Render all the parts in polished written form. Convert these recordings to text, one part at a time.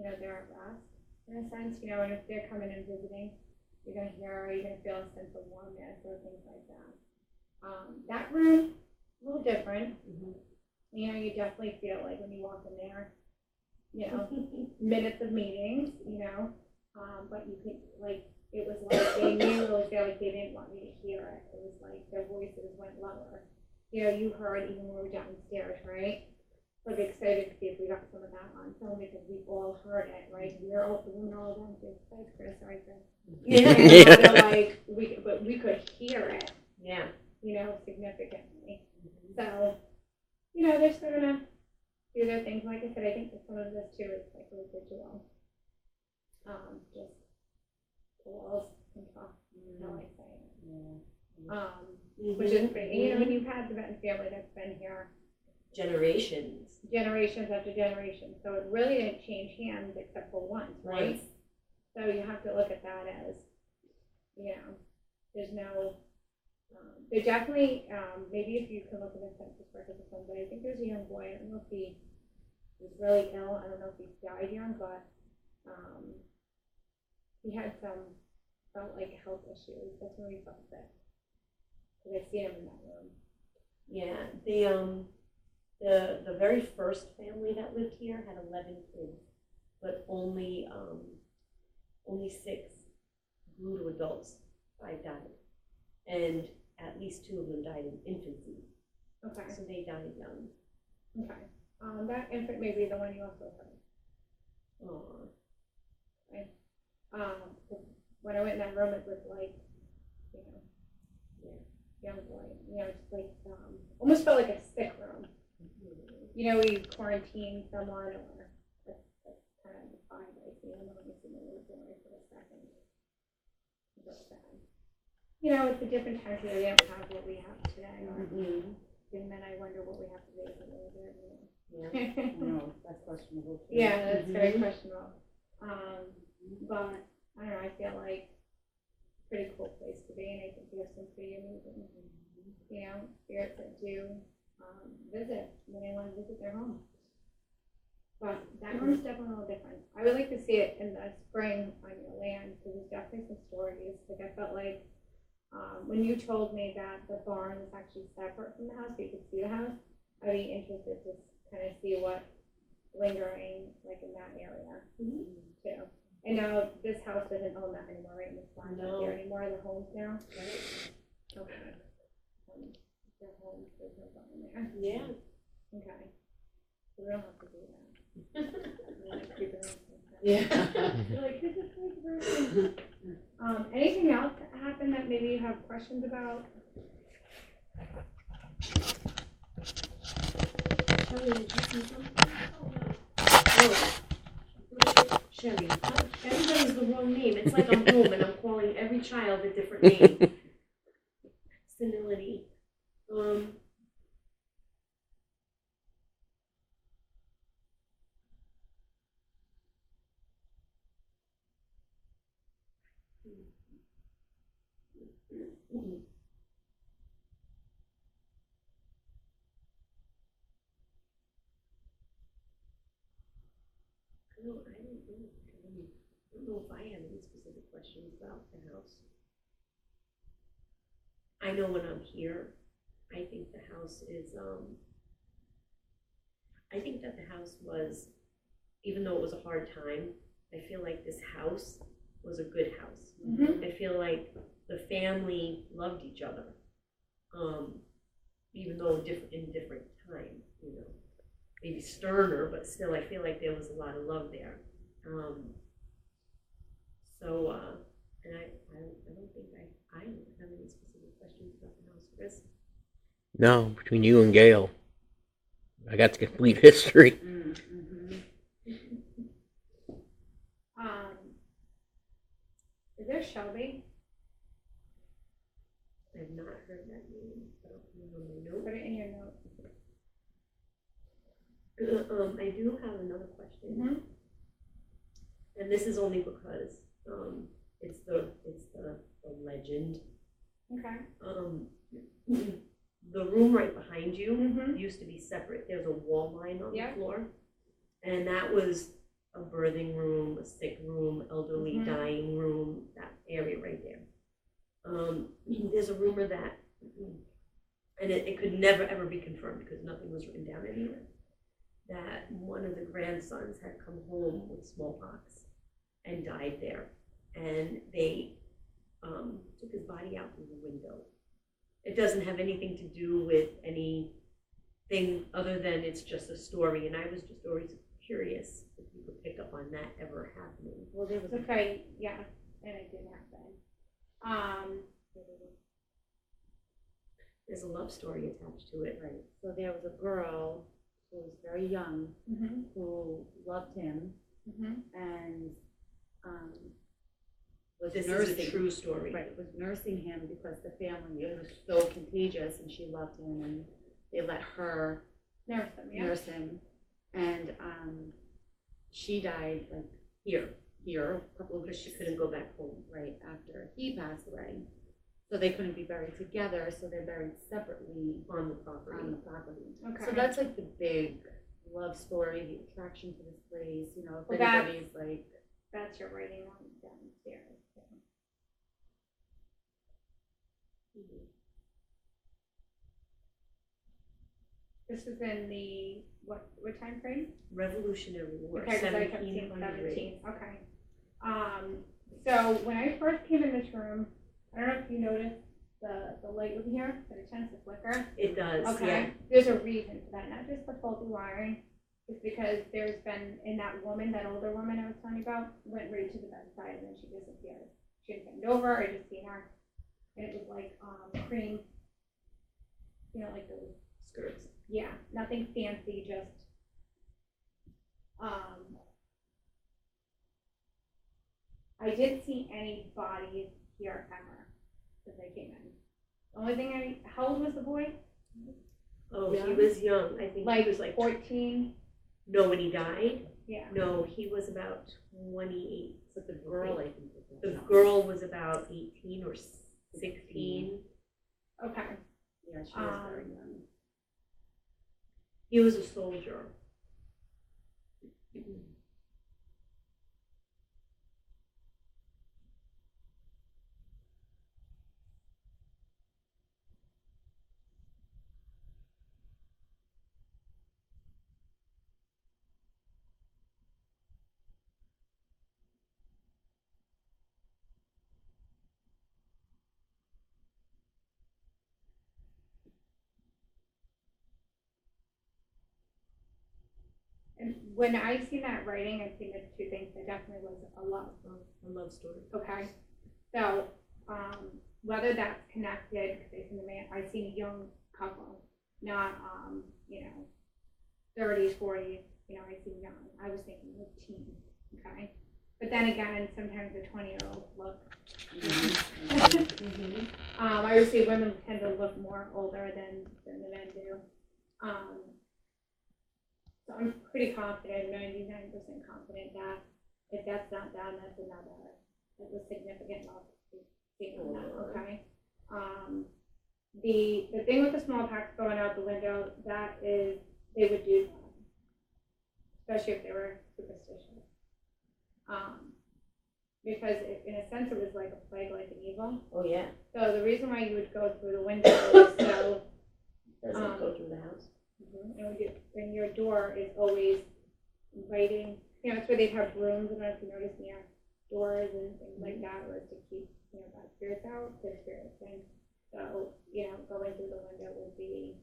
they're at rest in a sense, and if they're coming and visiting, you're going to feel a sense of warmness or things like that. That room, a little different. You definitely feel like when you walk in there, minutes of meetings, but you could, it was like they knew really feel like they didn't want me to hear it. It was like their voices went lower. You heard even when we were downstairs, right? So I'm excited to see if we got some of that on film because we all heard it, right? We were all downstairs. Thanks, Chris. Sorry, Chris. But we could hear it. Yeah. Significantly. So, they're still gonna do their things. Like I said, I think that some of this too is like really visual. Just the walls can talk. How I say it. Which is pretty. When you've had the Benton family that's been here generations after generations, so it really didn't change hands except for once, right? So you have to look at that as, there's no. There definitely, maybe if you can look at the census records or something, but I think there's a young boy, I don't know if he was really ill, I don't know if he died young, but he had felt like health issues. That's when we felt sick. Because I seen him in that room. Yeah, the very first family that lived here had 11 kids, but only 6 grew to adults. 5 died. And at least 2 of them died in infancy. Okay. So they died young. Okay. That infant may be the one you also heard. Oh. Okay. When I went in that room, it was like, young boy, just like, almost felt like a sick room. We quarantine someone, or that's kind of defined. I see them on the little boy for a second. It's sad. It's a different time period. They don't have what we have today. And then I wonder what we have today is a little bit. Yeah, no, that's questionable. Yeah, that's very questionable. But I don't know. I feel like it's a pretty cool place to be, and I think we have some pretty amazing, spirits that do visit when they want to visit their home. But that room's definitely a little different. I would like to see it in the spring on your land because there's definitely some stories. Like I felt like. When you told me that the barn was actually separate from the house, so you could see the house, I'd be interested to kind of see what's lingering like in that area too. And now this house doesn't own that anymore, right? This barn's not there anymore. The homes now. Right. Okay. The homes, there's no barn there. Yeah. Okay. So we don't have to do that. Yeah. Like, this is anything else that happened that maybe you have questions about? Shelly, did you see something? Shelly, everybody's the wrong name. It's like I'm home and I'm calling every child a different name. Senility. I don't know if I have any specific questions about the house. I know when I'm here, I think the house is, I think that the house was, even though it was a hard time, I feel like this house was a good house. I feel like the family loved each other, even though in different time, maybe sterner, but still I feel like there was a lot of love there. And I don't think I have any specific questions about the house, Chris. No, between you and Gail, I got the complete history. Is there Shelby? I've not heard that name. I don't know my note. Put it in your notes. I do have another question, and this is only because it's the legend. Okay. The room right behind you used to be separate. There's a wall line on the floor, and that was a birthing room, a sick room, elderly Mhm. dying room, that area right there. There's a rumor that, and it could never ever be confirmed because nothing was written down anywhere, that one of the grandsons had come home with smallpox and died there, and they took his body out through the window. It doesn't have anything to do with anything other than it's just a story, and I was just always curious if you could pick up on that ever happening. Well, there was It's okay, yeah, and it did happen. There's a love story attached to it. right. So there was a girl who was very young Mhm, who loved him mhm. and was This nursing. is a true story. Right, was nursing him because the family, it was so contagious and she loved him and they let her Nurse them, yeah. nurse him. And she died like Here, here a couple of because she weeks couldn't go back home. right after he passed away. So they couldn't be buried together, so they're buried separately On the property. on the property. Okay. So that's like the big love story, the attraction to this place, you know, if Well, that's- anybody's like, That's your writing on downstairs. Mhm. This was in the, what time frame? Revolutionary War, Okay, because I kept seeing 1700. 17, okay. So when I first came in this room, I don't know if you noticed the light over here, that it tends to flicker. It does, Okay, yeah. there's a reason for that, not just for faulty wiring. It's because there's been, in that woman, that older woman I was telling you about, went right to the bedside and then she disappeared. She didn't bend over, I just seen her, and it was like, cream, you know, like those, Skirts. yeah, nothing fancy, just, I didn't see any bodies here ever as I came in. The only thing how old was the boy? Oh, Yeah. he was young. I think he was like 14? no, when he died. Yeah. No, he was about 28. but the girl, I think. was The young. girl was about 18 or 16. Okay. Yeah, she was very young. He was a soldier. And when I seen that writing, I seen the two things. There definitely was a love. A love story. Okay. So, whether that's connected, because I seen the man, I seen a young couple, not, you know, 30s, 40s, you know, I seen young. I was thinking like teens, okay? But then again, sometimes the 20-year-olds look. Mm-hmm. I would say women tend to look more older than the men do. So I'm pretty confident, 99% confident that if that's not done, that's another, that was significant loss. Okay? The thing with the smallpox going out the window, that is, they would do that, especially if they were superstitious. Because in a sense it was like a plague, like an evil. Oh, yeah. So the reason why you would go through the window is so, Doesn't go through the house. and your door is always inviting, you know, it's where they'd have rooms, I don't know if you noticed, near doors and things like that, was to keep, you know, bad spirits out, good spirits in. So, you know, going through the window would be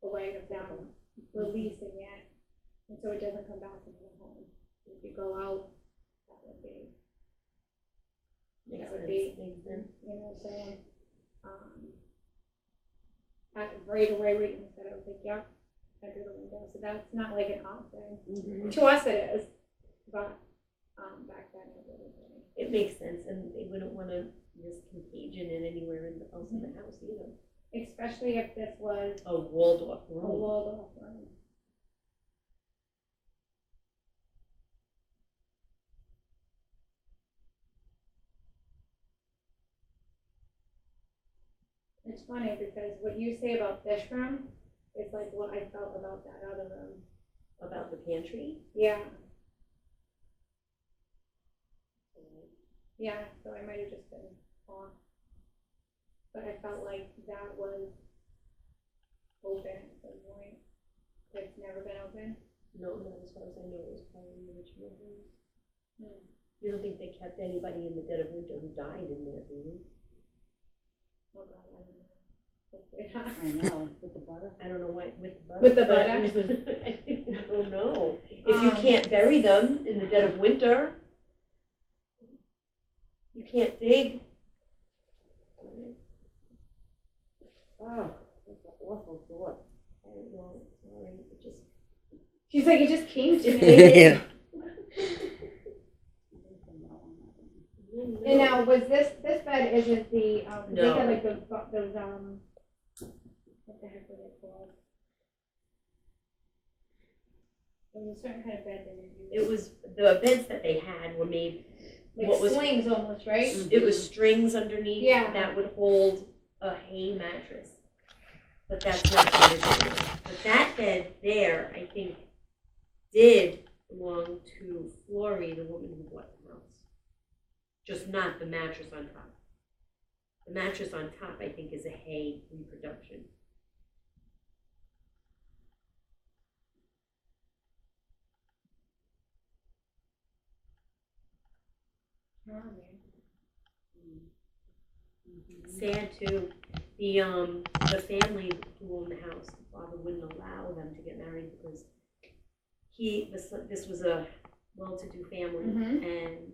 a way of them releasing it, and so it doesn't come back into the home. If you go out, that would be, Makes that would sense. be, Makes sense. you know, saying, right away, we instead of like, yep, enter the window. So that's not like an odd thing. Mm-hmm. To us it is, but back then it wouldn't be. It makes sense, and they wouldn't want to risk contagion in anywhere else in the house either. Especially if this was A walled-off a room. walled off room. It's funny because what you say about this room is like what I felt about that other room. About the pantry. Yeah. Yeah, so I might have just been off. But I felt like that was open at some point. It's never been open. No, not as far as I know, it was probably the original house. Hmm. You don't think they kept anybody in the dead of winter who died in there, do you? Oh God, I don't know. Hopefully not. I know, with the butter. I don't know why, with the butter. With the but butter? I don't know. If you Um, can't bury them in the dead of winter, you can't dig. Oh, that's an awful thought. I don't know, sorry, it just. She's like, it just came to me. Yeah. And now, was this bed isn't the, they No. had like those, what the heck were they called? There was a certain kind of bed that you It was, the beds that they had were made, like what was, slings almost, right? it was strings underneath Yeah. that would hold a hay mattress. But that's not what it is. But that bed there, I think, did belong to Flory, the woman who bought the house. Just not the mattress on top. The mattress on top, I think, is a hay reproduction. Oh, man. Sad too. The family who owned the house, the father wouldn't allow them to get married because this was a well-to-do family, and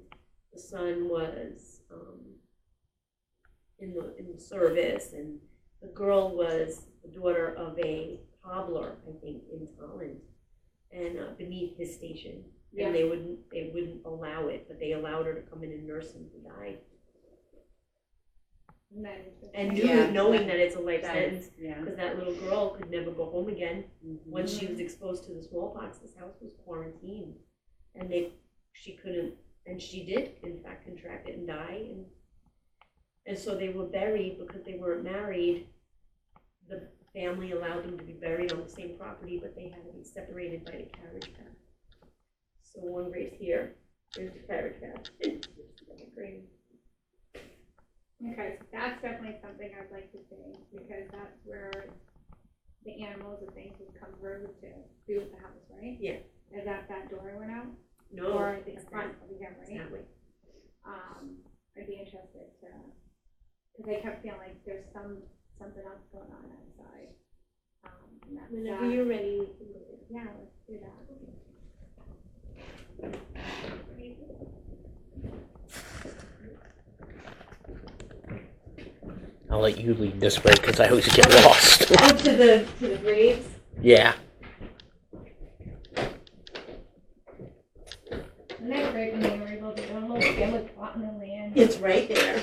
the son was in the service, and the girl was the daughter of a cobbler, I think, in Holland, and beneath his station. Yeah. And they wouldn't allow it, but they allowed her to come in and nurse him who died. And knowing that it's a life sentence, because that little girl could never go home again. Once she was exposed to the smallpox, this house was quarantined, and she couldn't, and she did in fact contract it and die, and so they were buried because they weren't married. The family allowed them to be buried on the same property, but they had to be separated by the carriage path. So one right here, there's the carriage path. Great. Okay, so that's definitely something I'd like to see, because that's where the animals and things would come through to be with the house, right? Yeah. Is that door went out? No. Or the front of the right? Exactly. I'd be interested to, because I kept feeling like there's something else going on outside. And that's Whenever that. you're ready, we can go there. Yeah, let's do that. I'll let you lead this way because I always get lost. Oh, to the graves? Yeah. Isn't that great when they were able to do a little family plot in the land? It's right there.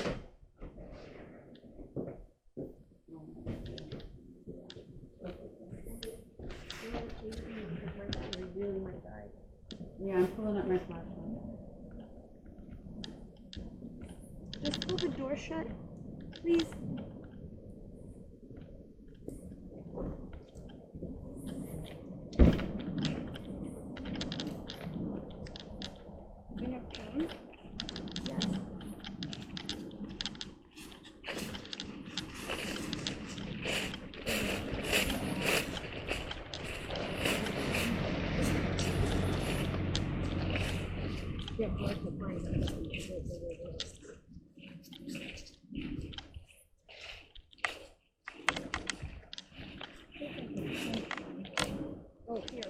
Yeah, I'm pulling up my flashlight. Just pull the door shut, please. You have pain? Oh, here.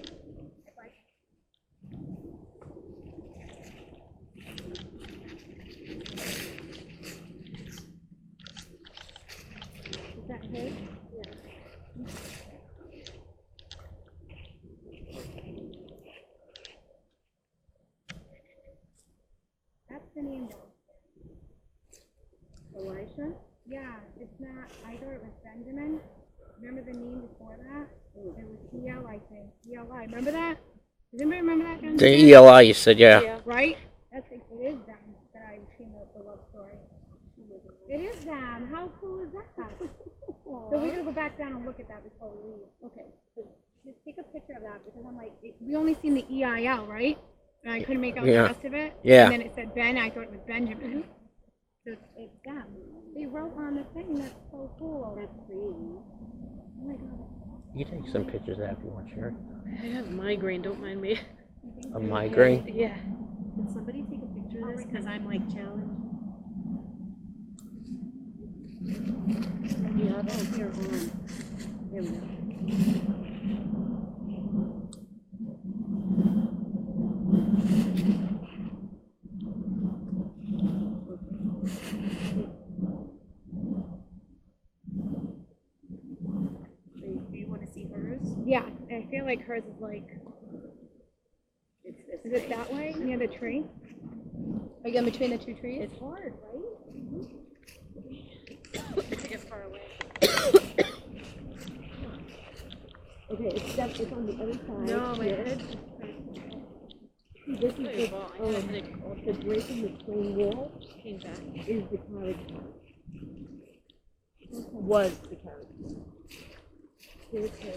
Is that his? Yeah. That's the name though. Elisha? Yeah, it's not, I thought it was Benjamin. Remember the name before that? It was E.L., I think. E.L.I. Remember that? Does anybody remember that? Benjamin? The ELI, you said, yeah. Right? That's it is them that I've seen the love story. It is them. How cool is that? So we're gonna go back down and look at that before we leave. Okay. So just take a picture of that because I'm like, we only seen the EIL, right? And I couldn't make out Yeah. the rest of it. Yeah. And then it said Ben. I thought it was Benjamin. So it's them. They wrote on the thing. That's so cool. That's crazy. Oh my god. You can take some pictures of that if you want, sure. I have migraine, don't mind me. A migraine? Yeah. Can somebody take a picture of this? Because I'm like challenged. You have it here on. There we go. Do you want to see hers? Yeah, I feel like hers is like. It's this Is it that way near the tree? Like in between the two trees? It's hard, right? It's far away. Okay, it's on the other side. No, my here. head. This is the break in the stone wall Came back. is the carriage house. Was the carriage house. Here's her.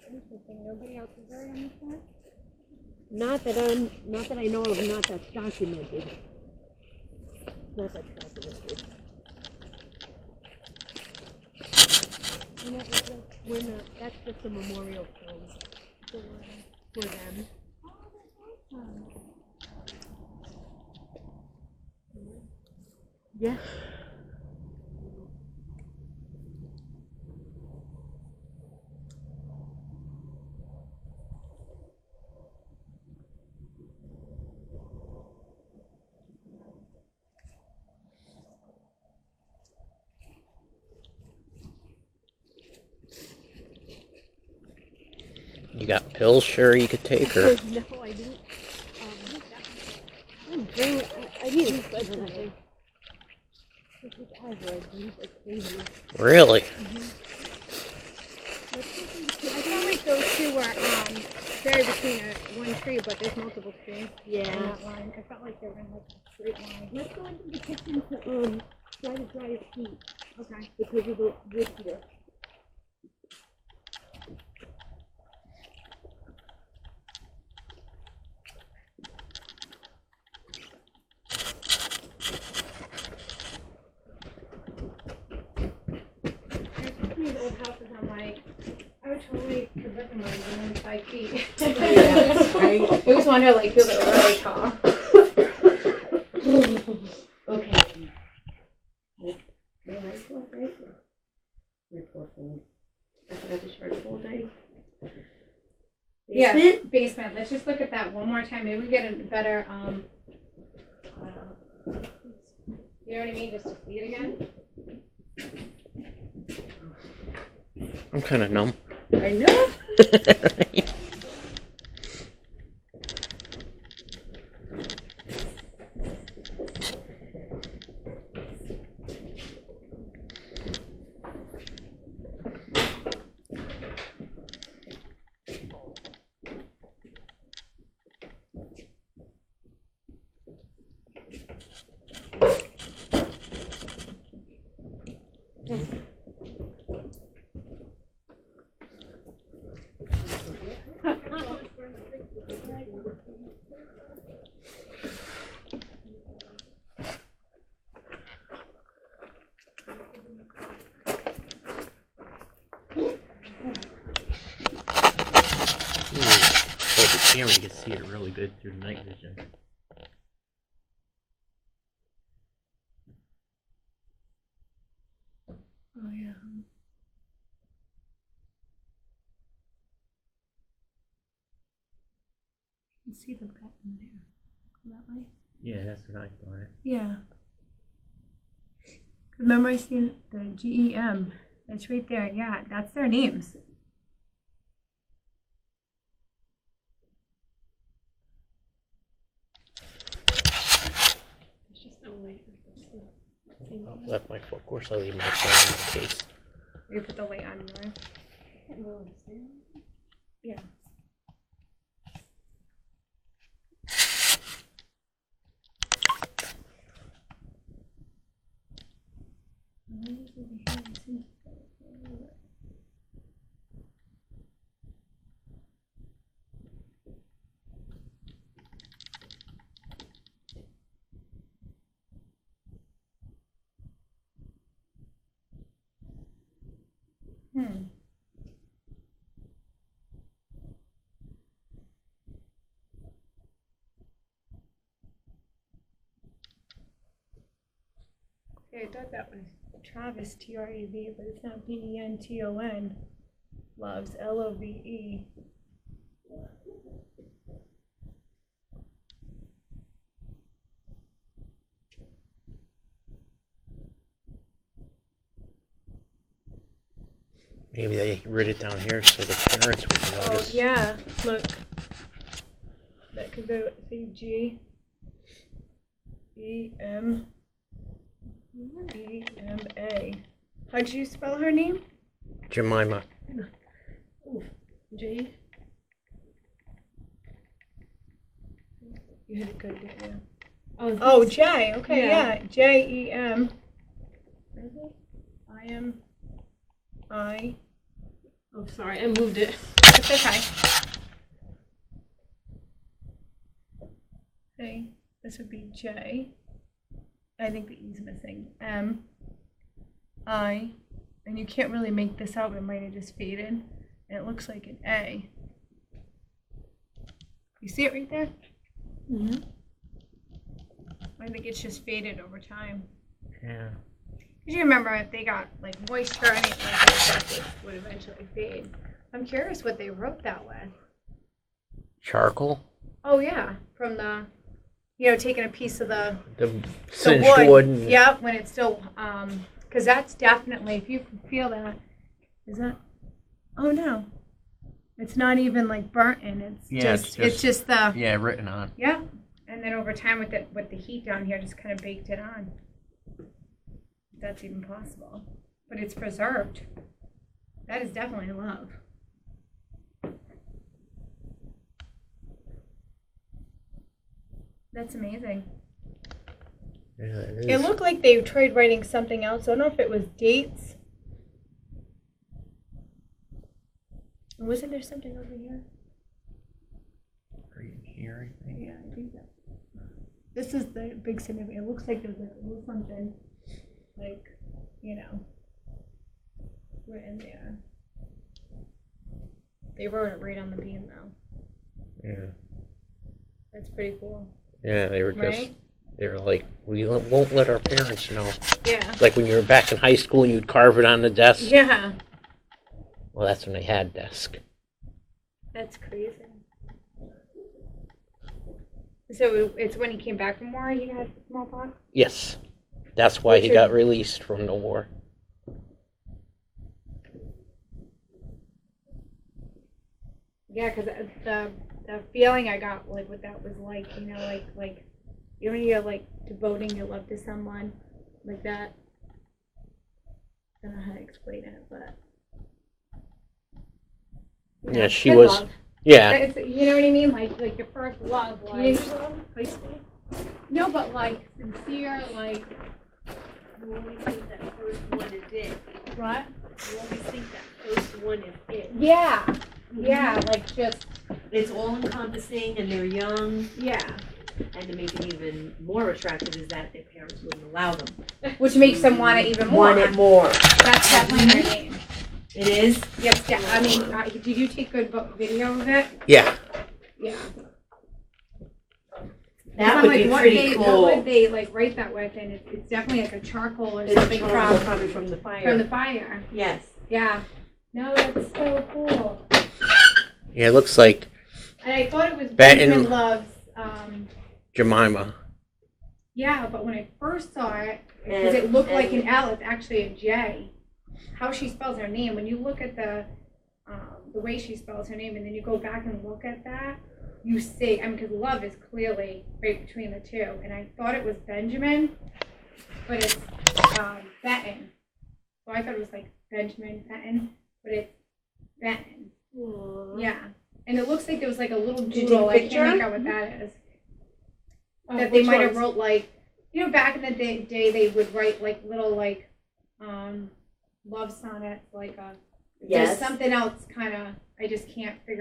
Interesting. Nobody else is there on this one? Not that I know of, not that's documented. Not that's documented. We're not, that's just a memorial stone for them. Yeah. You got pills, sure, you could take, or No, I didn't. I need a special. really? I felt like those two were buried between one tree, but there's multiple trees in Yeah. that line. I felt like they were in like a straight line. Let's go into the kitchen to try to dry your feet Okay. because of the wood here. These old houses, I'm like, I would totally could live in one of them in 5 feet. Right. I always wonder, like, feels like really tall. Okay. My lights off, right? My poor phone. I forgot to charge the whole day. Yeah, Basement? basement. Let's just look at that one more time. Maybe we get a better, you know what I mean? Just to see it again. I'm kind of numb. I know. Hold the camera, you can see it really good through night vision. Oh, yeah. You can see the gut in there. That way? Yeah, that's what I thought. Yeah. Remember I seen the GEM It's right there. Yeah, that's their names. There's just no way. I'll left my phone. Of course, I'll leave my phone in the case. You put the light on there. Yeah. Okay, I thought that was Travis, T-R-A-V, but it's not B-E-N-T-O-N. Loves, L-O-V-E. Maybe they wrote it down here so the parents would Oh, notice. yeah, look. That could go, say, G-E-M-E-M-A. How'd you spell her name? Jemima. J. You had a good day, yeah. Oh, J. Okay, yeah. J-E-M. I-M-I. Oh, sorry, I moved it. It's okay. Okay, this would be J. I think the E's missing. M. I. And you can't really make this out, it might have just faded. And it looks like an A. You see it right there? Mm-hmm. I think it's just faded over time. Yeah. Because you remember if they got like moisture or anything like that, it would eventually fade. I'm curious what they wrote that with. Charcoal. Oh yeah, from the, taking a piece of the Singed wood. wood. And Yep, when it's still, because that's definitely, if you can feel that, is that, oh no. It's not even like burnt in, it's just the, yeah, written on. yeah. And then over time with the heat down here, just kind of baked it on. If that's even possible. But it's preserved. That is definitely love. That's amazing. Yeah, it is. It looked like they tried writing something else. I don't know if it was dates. Wasn't there something over here? Right here, I think. Yeah, I think that. This is the big significance. It looks like there's a little something, like, written there. They wrote it right on the beam, though. Yeah. That's pretty cool. Yeah, they were just. Right? They were like, we won't let our parents know. Yeah. Like when you were back in high school and you'd carve it on the desk. Yeah. Well, that's when they had desk. That's crazy. So it's when he came back from war he had smallpox? Yes. That's why he got released from the war. Yeah, because the feeling I got, like, what that was like, like, when you're, like, devoting your love to someone, like that. I don't know how to explain it, but. Yeah, she good was. love. Yeah. It's, you know what I mean? Like your first love, like. Teenage love? High school? No, but, like, sincere, like. You always think that first one is it. What? You always think that first one is it. Yeah. Yeah, like, just. It's all encompassing and they're young. Yeah. And to make it even more attractive is that their parents wouldn't allow them. Which makes them want it even more. Want it more. That's definitely their name. It is? Yes, yeah, I mean, did you take good video of it? Yeah. Yeah. That I'm would like, be what pretty cool. What would they like write that with? And it's definitely like a charcoal or It's something charcoal, probably from the fire. from the fire. Yes. Yeah. No, that's so cool. Yeah, it looks like And I thought it was Benton Benjamin Love's. Jemima. Yeah, but when I first saw it, because it looked like an L, it's actually a J. how she spells her name, when you look at the way she spells her name, and then you go back and look at that, you see, I mean, because love is clearly right between the two, and I thought it was Benjamin, but it's Benton. So I thought it was like Benjamin Benton, but it's Benton. Aww. Yeah, and it looks like there was like a little Did you doodle. I picture? can't make out what that is. That they which might have ones? wrote like, you know, back in the day they would write like little like love sonnets, like there's Yes. something else kind of, I just can't figure